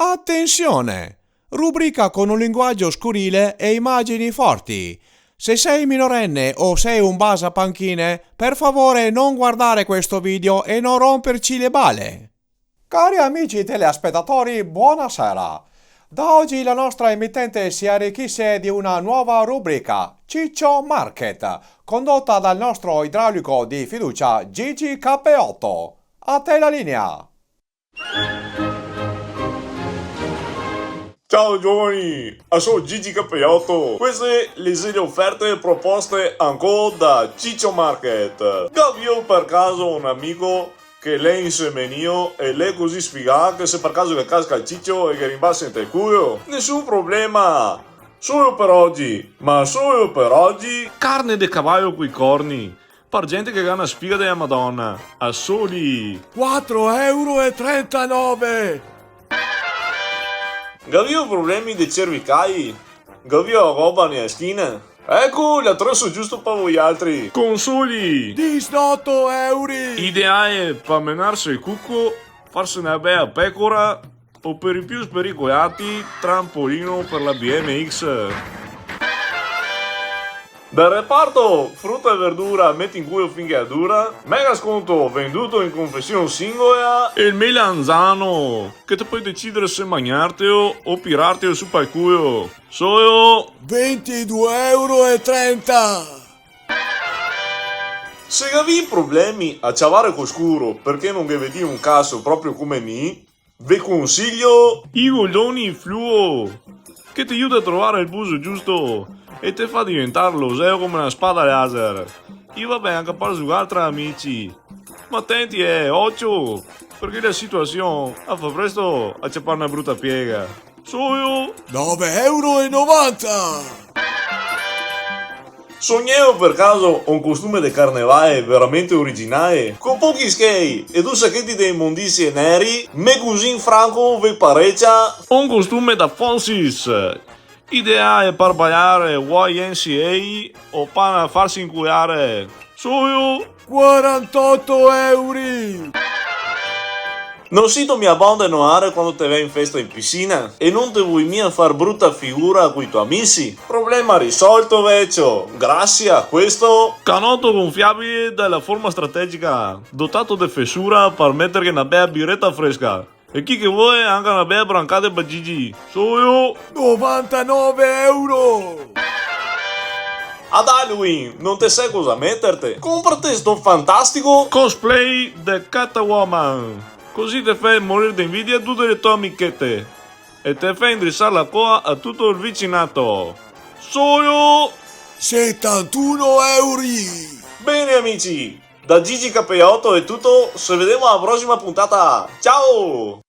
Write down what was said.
Attenzione! Rubrica con un linguaggio scurrile e immagini forti. Se sei minorenne o sei un basapanchine, per favore non guardare questo video e non romperci le balle. Cari amici telespettatori, buonasera. Da oggi la nostra emittente si arricchisce di una nuova rubrica, Ciccio Market, condotta dal nostro idraulico di fiducia Gigi K8. A te la linea. Ciao giovani, sono Gigi K8. Queste le offerte proposte ancora da Ciccio Market. Io per caso un amico che lei insemenio e lei così sfigata che se per caso le casca il ciccio e che rimbalza in il culo, nessun problema. Solo per oggi, ma solo per oggi, carne di cavallo coi corni. Per gente che ha una sfiga della Madonna, a soli 4,39 €. Gavio problemi dei cervicali? Gavio roba nella schiena? Ecco, la trosso giusto per voi altri. Consoli! 18 €. Ideale per menarsi il cucco, farsi una bella pecora o per i più spericolati, trampolino per la BMX. Dal reparto frutta e verdura metti in culo finché dura, mega sconto venduto in confezione singola e il melanzano che ti puoi decidere se mangiartelo o pirartelo su per il culo. Solo 22,30 €. se avevi problemi a ciavare col scuro perché non vedi un cazzo proprio come me, vi consiglio i goldoni fluo che ti aiuta a trovare il buso giusto e ti fa diventarlo zero come una spada laser. Io vabbè anche per giocare tra amici, ma attenti occhio, perché la situazione fa presto a ciappare una brutta piega. Solo 9,90 €. Sognevo per caso un costume di carnevale veramente originale, con pochi skate e due sacchetti di immondizie neri, me così in franco vi parecchia un costume da Fonsis, ideale per ballare YNCA o per farsi inculare. Solo 48 €. non si mi abbandonare quando te vai in festa in piscina e non te vuoi mica far brutta figura con i tuoi amici. Problema risolto vecchio, grazie a questo canotto gonfiabile della forma strategica, dotato di fessura per mettere una bella birretta fresca. E chi che vuole anche una bella brancata per Gigi. Solo 99 €. ad Halloween non te sai cosa metterti? Comprati sto fantastico cosplay de Catwoman. Così te fai morire di invidia a tutte le tue amichette e te fai indrizzare la coa a tutto il vicinato. Solo 71 €. bene amici, da Gigi K8 è tutto, ci vediamo alla prossima puntata. Ciao!